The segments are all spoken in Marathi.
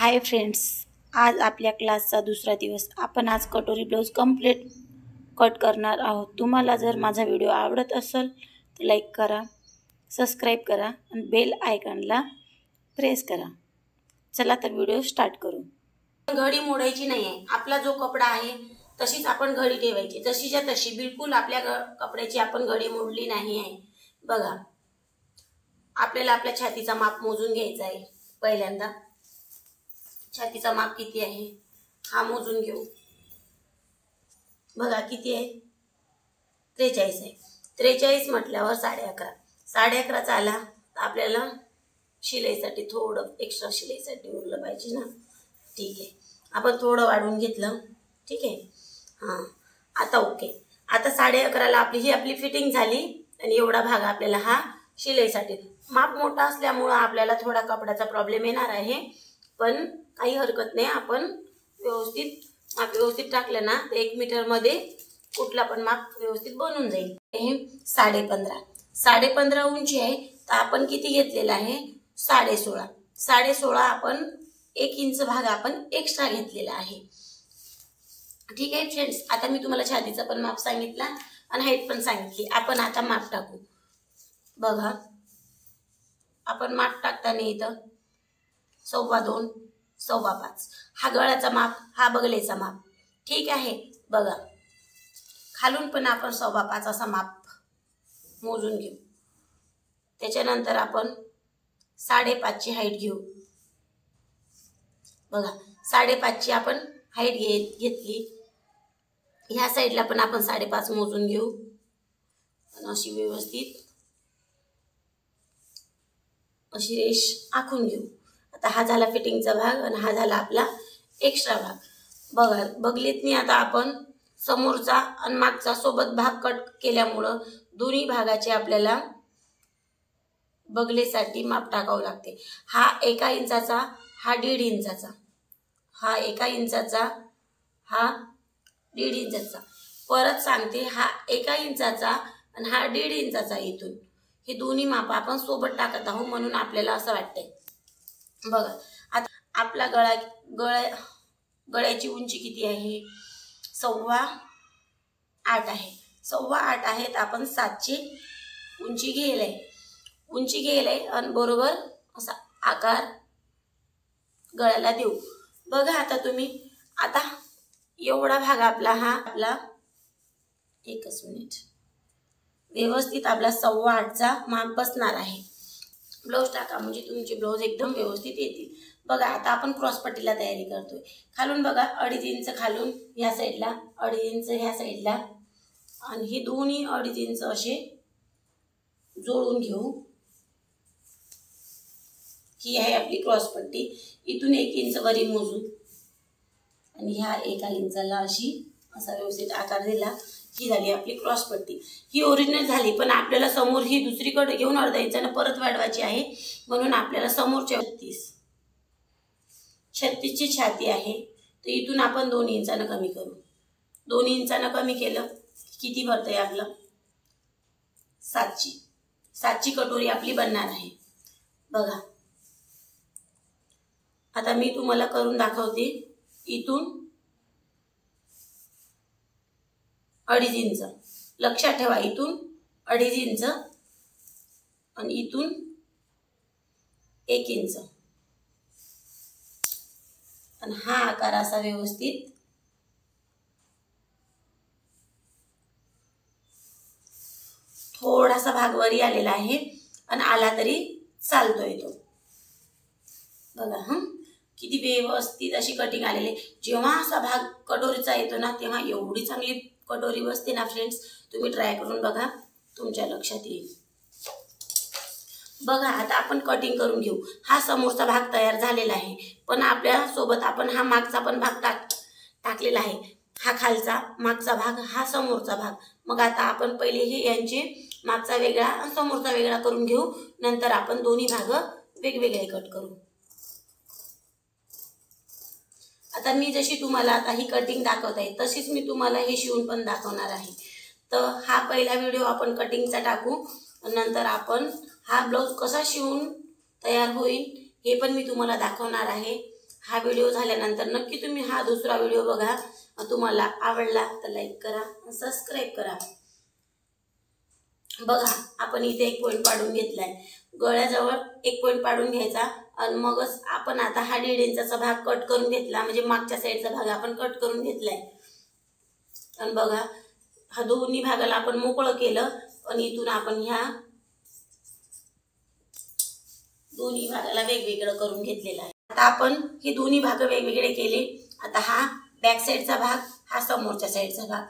हाय फ्रेंड्स, आज आपल्या क्लासचा दुसरा दिवस. आपण आज कटोरी ब्लाउज कंप्लीट कट करणार आहोत. तुम्हाला जर माझा व्हिडिओ आवडत असेल तर लाईक करा, सबस्क्राईब करा आणि बेल आयकॉनला प्रेस करा. चला तर व्हिडिओ स्टार्ट करू. घडी मोडायची नाही आहे. आपला जो कपडा आहे तशीच आपण घडी ठेवायची, जशीच्या तशी. बिलकुल आपल्या कपड्याची आपण घडी मोडली नाही आहे. बघा, आपल्याला आपल्या छातीचा माप मोजून घ्यायचा आहे. पहिल्यांदा छातीचा माप किती आहे हा मोजून घेऊ. बघा किती आहे, 43 आहे. 43 म्हटल्यावर 11.5. 11.5 आला तर आपल्याला शिलाईसाठी थोडं एक्स्ट्रा शिलाईसाठी उरलं पाहिजे ना. ठीक आहे, आपण थोडं वाढवून घेतलं. ठीक आहे, हां आता ओके. आता 11.5ला आपली फिटिंग झाली आणि एवढा भाग आपल्याला हा शिलाईसाठी. माप मोठा असल्यामुळं आपल्याला थोडा कपड्याचा प्रॉब्लेम येणार आहे, पण काही हरकत नाही. आपण व्यवस्थित टाकलं ना तर 1 मीटरमध्ये कुठला पण माप व्यवस्थित बनून जाईल. हे 15.5 उंची आहे, तर आपण किती घेतलेला आहे 16.5 आपण 1 इंच भाग आपण एक्स्ट्रा घेतलेला आहे. ठीक आहे फ्रेंड्स, आता मी तुम्हाला छातीचा पण माप सांगितला आणि हाईट पण सांगितली. आपण आता माप टाकू. बघा, आपण माप टाकताना इथं 2.25, 2.25 हा गळ्याचा माप, हा बगलेचा माप. ठीक आहे, बघा खालून पण आपण 2.25 असा माप मोजून घेऊ. त्याच्यानंतर आपण 5.5ची हाईट घेऊ. बघा 5.5ची आपण हाईट घेतली. ह्या साईडला पण आपण 5.5 मोजून घेऊ आणि अशी व्यवस्थित अशी रेष आखून घेऊ. आता हा झाला फिटिंगचा भाग आणि हा झाला आपला एक्स्ट्रा भाग. बघा, बगलीतनी आता आपण समोरचा आणि मागचा सोबत भाग कट केल्यामुळं दोन्ही भागाचे आपल्याला बगलेसाठी माप टाकावं लागते. हा 1 इंचाचा, हा 1.5 इंचाचा, हा 1 इंचाचा, हा 1.5 इंचाचा. परत सांगते, हा 1 इंचाचा आणि हा 1.5 इंचाचा. इथून हे दोन्ही माप आपण सोबत टाकत आहोत म्हणून आपल्याला असं वाटतंय. बघा, आता आपला गळ्याची उंची किती आहे 8.25 आहे. 8.25 आहे, तर आपण 7ची उंची घ्यायलाय आणि बरोबर असा आकार गळ्याला देऊ. बघा आता तुम्ही, आता एवढा भाग आपला एकच मिनिट व्यवस्थित आपला 8.25चा माप बसणार आहे. ब्लाऊज टाका म्हणजे तुमचे ब्लाऊज एकदम व्यवस्थित येतील. बघा, आता आपण क्रॉसपट्टीला तयारी करतोय. खालून बघा 2.5 इंच खालून ह्या साईडला, 2.5 इंच ह्या साईडला आणि हे दोन्ही 2.5 इंच असे जोडून घेऊ. ही आहे आपली क्रॉसपट्टी. इथून 1 इंच वरी मोजू आणि ह्या 1 इंचाला असा व्यवस्थित आकार दिला. ही झाली आपली क्रॉसपट्टी. ही ओरिजिनल झाली, पण आपल्याला समोर ही दुसरीकडे घेऊन 1/2 इंचानं परत वाढवायची आहे. म्हणून आपल्याला समोरच्या 36ची छाती आहे, तर इथून आपण 2 इंचानं कमी करू. 2 इंचानं कमी केलं किती भरतंय आपलं 7ची कटोरी आपली बनणार आहे. बघा, आता मी तुम्हाला करून दाखवते. इथून 2.5 इंच लक्षात ठेवा, इथून 2.5 इंच आणि इथून 1 इंच आणि हा आकार असा व्यवस्थित थोडासा भाग वरी आलेला आहे आणि आला तरी चालतोय तो. बघा किती व्यवस्थित अशी कटिंग आलेली. जेव्हा असा भाग कटोरीचा येतो ना तेव्हा एवढी चांगली कटोरी बसते ना फ्रेंड्स. तुम्ही ट्राय करून बघा, तुमच्या लक्षात येईल. बघा, आता आपण कटिंग करून घेऊ. हा समोरचा भाग तयार झालेला आहे, पण आपल्या सोबत आपण हा मागचा पण भाग टाकलेला आहे. हा खालचा मागचा भाग, हा समोरचा भाग. मग आता आपण पहिले हे यांचे मागचा वेगळा आणि समोरचा वेगळा करून घेऊ. नंतर आपण दोन्ही भाग वेगवेगळे कट करू. आता मी जशी तुम्हाला आता ही कटिंग दाखवत आहे तशीच मी तुम्हाला हे शिवून पण दाखवणार आहे. तर हा पहिला व्हिडिओ आपण कटिंगचा टाकू, नंतर आपण हा ब्लाऊज कसा शिवून तयार होईल हे पण मी तुम्हाला दाखवणार आहे. हा व्हिडिओ झाल्यानंतर नक्की तुम्ही हा दुसरा व्हिडिओ बघा. तुम्हाला आवडला तर लाईक करा, सबस्क्राईब करा. बघा आपण इथे एक पॉईंट पाडून घेतलाय, गळ्याजवळ एक पॉईंट पाडून घ्यायचा आणि मगच आपण आता हा 1.5 इंचाचा भाग कट करून घेतला, म्हणजे मागच्या साईडचा भाग आपण कट करून घेतलाय. आणि बघा हा दोन्ही भागाला आपण मोकळं केलं आणि इथून आपण ह्या दोन्ही भागाला वेगवेगळं करून घेतलेलं आहे. आता आपण हे दोन्ही भाग वेगवेगळे केले. आता हा बॅक साईडचा भाग, हा समोरच्या साईडचा भाग.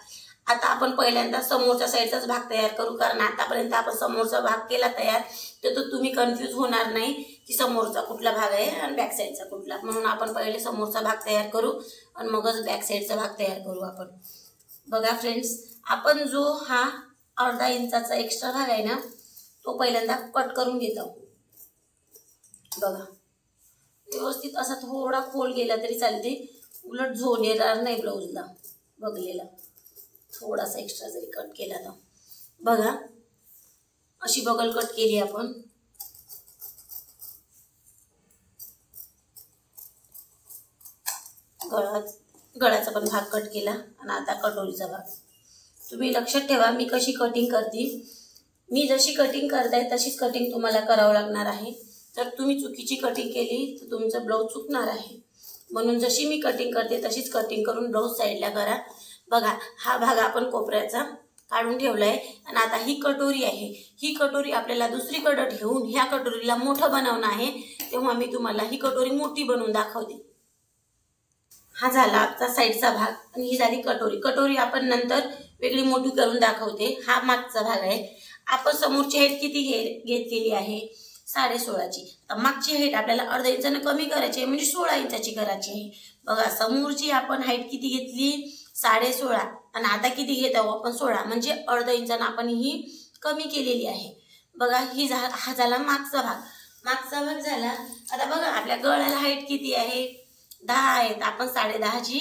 आता आपण पहिल्यांदा समोरच्या साईडचाच भाग तयार करू, कारण आतापर्यंत आपण समोरचा भाग केला तयार, तर तुम्ही कन्फ्यूज होणार नाही की समोरचा कुठला भाग आहे आणि बॅक साईडचा कुठला. म्हणून आपण पहिले समोरचा भाग तयार करू आणि मगच बॅक साईडचा भाग तयार करू आपण. बघा फ्रेंड्स, आपण जो हा अर्धा इंचाचा एक्स्ट्रा भाग आहे ना, तो पहिल्यांदा कट करून घेतो. बघा व्यवस्थित असा थोडा खोल गेला तरी चालते, उलट झोन येणार नाही ब्लाऊजला. बघलेला थोडासा एक्स्ट्रा जरी कट केला तर बघा अशी बगल कट केली आपण. गळ्याचा पण भाग कट केला आणि आता कटोरीचा भाग. तुम्ही लक्षात ठेवा मी कशी कटिंग करते. मी जशी कटिंग करताय तशीच कटिंग तुम्हाला करावं लागणार आहे. तर तुम्ही चुकीची कटिंग केली तर तुमचं ब्लाऊज चुकणार आहे. म्हणून जशी मी कटिंग करते तशीच कटिंग करून ब्लाऊज साईडला करा. बघा हा भाग आपण कोपऱ्याचा काढून ठेवलाय आणि आता ही कटोरी आहे. ही कटोरी आपल्याला दुसरीकडे ठेवून ह्या कटोरीला मोठं बनवणं आहे, तेव्हा मी तुम्हाला ही कटोरी मोठी बनवून दाखवते. हा झाला आजचा साईडचा भाग आणि ही झाली कटोरी. कटोरी आपण नंतर वेगळी मोठी करून दाखवते. हा मागचा भाग आहे. आपण समोरची हाईट किती घेतलेली आहे? 16.5ची. मागची हाईट आपल्याला अर्धा इंचाने कमी करायची आहे, म्हणजे 16 इंचाची करायची आहे. बघा समोरची आपण हाईट किती घेतली? 16.5 आणि आता किती घेत आहोत आपण? 16, म्हणजे अर्धा इंचाने आपण ही कमी केलेली आहे. बघा हा झाला मागचा भाग. मागचा भाग झाला. आता बघा आपल्या गळ्याला हाईट किती आहे? 10 आहे. आपण 10.5ची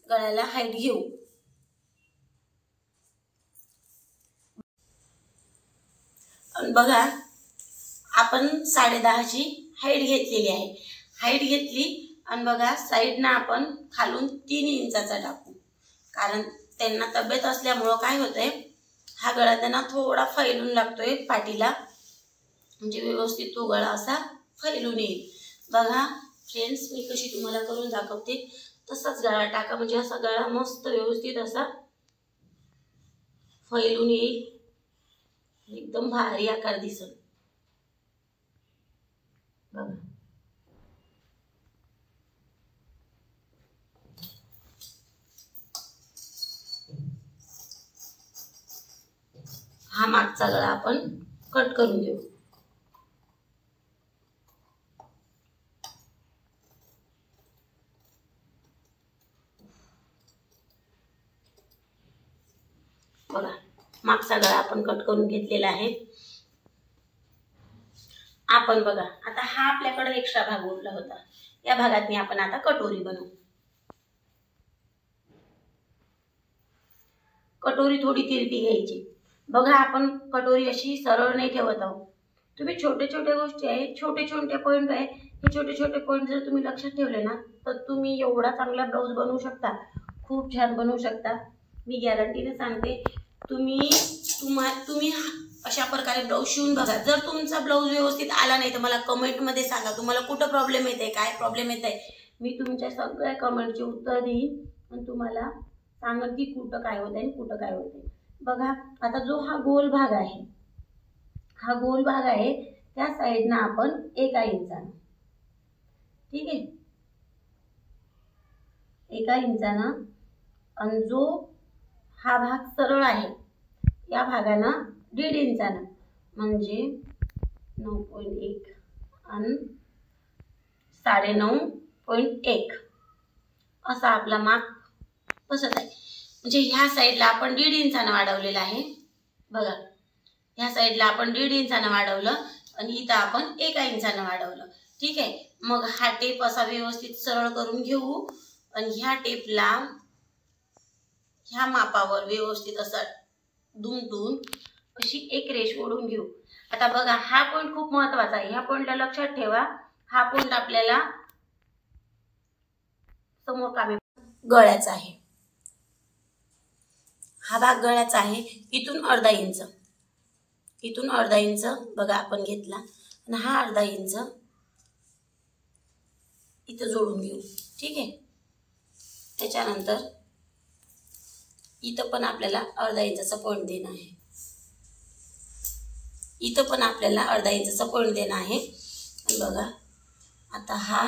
गळ्याला हाईट घेऊ. बघा आपण 10.5ची हाईट घेतलेली आहे. हाईट घेतली आणि बघा साईडनं आपण खालून 3 इंचाचा टाकू, कारण त्यांना तब्येत असल्यामुळं काय होतंय, हा गळा त्यांना थोडा फैलून लागतोय पाठीला, म्हणजे व्यवस्थित तो गळा असा फैलून येईल. बघा फ्रेंड्स मी कशी तुम्हाला करून दाखवते, तसाच गळा टाका, म्हणजे असा गळा मस्त व्यवस्थित असा फैलून येईल, एकदम भारी आकार दिसेल. बघा हा मागचा गळा आपण कट करून घेऊ. बघा मागचा गळा आपण कट करून घेतलेला आहे. आपण बघा आता हा आपल्याकडे एक्स्ट्रा भाग उरला होता, या भागातनी आपण आता कटोरी बनवू. कटोरी थोडी तिरपी घ्यायची. बघा आपण कटोरी अशी सरळ नाही ठेवत आहोत. तुम्ही छोटे छोटे गोष्टी आहे, छोटे छोटे पॉइंट आहे, हे छोटे छोटे पॉइंट जर तुम्ही लक्षात ठेवले ना, तर तुम्ही एवढा चांगला ब्लाऊज बनवू शकता, खूप छान बनवू शकता. मी गॅरंटीने सांगते. तुम्ही अशा प्रकारे ब्लाऊज शिवून बघा. जर तुमचा ब्लाऊज व्यवस्थित आला नाही तर मला कमेंटमध्ये सांगा, तुम्हाला कुठं प्रॉब्लेम येते, काय प्रॉब्लेम येत आहे. मी तुमच्या सगळ्या कमेंटचे उत्तर देईन आणि तुम्हाला सांगेन की कुठं काय होतं आणि कुठं काय होतं. बघा आता जो हा गोल भाग आहे, हा गोल भाग आहे, त्या साईडनं आपण 1 इंचानं, ठीक आहे, 1 इंचानं, आणि जो हा भाग सरळ आहे या भागानं 1.5 इंचानं, म्हणजे 9.1 आणि 9.1 असा आपला माप बसत आहे. म्हणजे ह्या साईडला आपण 1.5 इंचानं वाढवलेला आहे. बघा ह्या साईडला आपण 1.5 इंचानं वाढवलं आणि इथं आपण 1 इंचानं वाढवलं, ठीक आहे. मग हा टेप असा व्यवस्थित सरळ करून घेऊ आणि ह्या टेपला ह्या मापावर व्यवस्थित असं दुमडून अशी एक रेष ओढून घेऊ. आता बघा हा पॉइंट खूप महत्त्वाचा आहे. ह्या पॉइंटला लक्षात ठेवा. हा पॉइंट आपल्याला समोर कापी गळ्याचा आहे, हा भाग गळ्याचा आहे. इथून अर्धा इंच, इथून अर्धा इंच बघा आपण घेतला आणि हा अर्धा इंच इथं जोडून घेऊ. ठीक आहे. त्याच्यानंतर इथं पण आपल्याला अर्धा इंचाचा पॉईंट देणं आहे, इथं पण आपल्याला अर्धा इंचाचा पॉईंट देणं आहे. बघा आता हा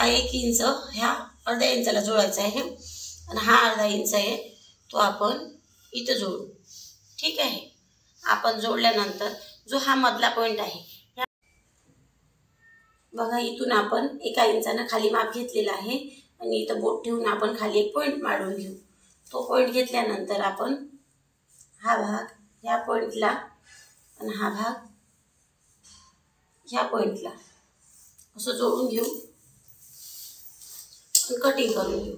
1 इंच ह्या अर्ध्या इंचाला जोडायचा आहे आणि हा अर्धा इंच आहे तो आपण इथं जोडू. ठीक आहे. आपण जोडल्यानंतर जो हा मधला पॉईंट आहे बघा, इथून आपण 1 इंचानं खाली माप घेतलेला आहे आणि इथं बोट ठेवून आपण खाली एक पॉईंट मारून घेऊ. तो पॉईंट घेतल्यानंतर आपण हा भाग ह्या पॉईंटला आणि हा भाग ह्या पॉईंटला असं जोडून घेऊ आणि कटिंग करून घेऊ.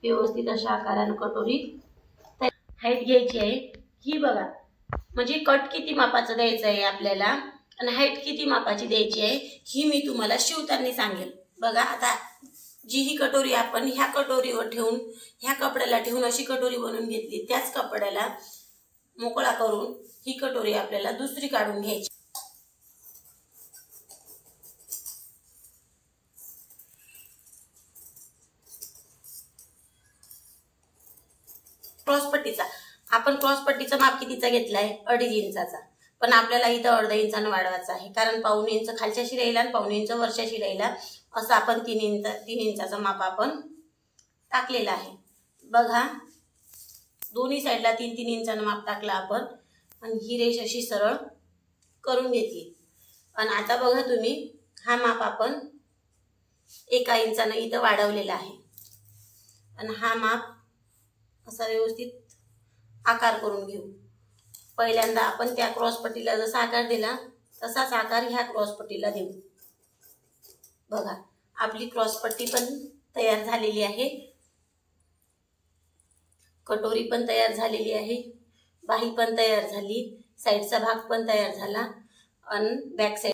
व्यवस्थित अशा आकाराने कटोरी हाईट घ्यायची आहे. ही बघा, म्हणजे कट किती मापाचं द्यायचं आहे आपल्याला आणि हाईट किती मापाची द्यायची आहे ही मी तुम्हाला शिवताना सांगेल. बघा आता जी ही कटोरी आपण ह्या कटोरीवर ठेवून ह्या कपड्याला ठेवून अशी कटोरी बनवून घेतली, त्याच कपड्याला मोकळा करून ही कटोरी आपल्याला दुसरी काढून घ्यायची. क्रॉसपट्टीचा आपण क्रॉसपट्टीचा माप कितीचा घेतलाय 2.5 इंचाचा, पण आपल्याला इथं अर्धा इंचानं वाढवायचा आहे कारण पाऊण इंच खालच्या शिराईला आणि पाऊण इंच वरच्या शिराईला असं आपण 3 इंचाचा माप आपण टाकलेला आहे. बघा दोन्ही साईडला 3 इंचानं माप टाकला आपण आणि ही रेष अशी सरळ करून घेतली. आणि आता बघा तुम्ही हा माप आपण 1 इंचानं इथं वाढवलेला आहे आणि हा माप असा व्यवस्थित आकार करून घेऊ. पहिल्यांदा आपण त्या क्रॉसपट्टीला जसा आकार दिला तसाच आकार ह्या क्रॉसपट्टीला देऊ. बघा आपली क्रॉसपट्टी पण तयार झालेली आहे, कटोरी पण तयार झालेली आहे, बाही पण तयार झाली, साईडचा भाग पण तयार झाला आणि बॅक साईड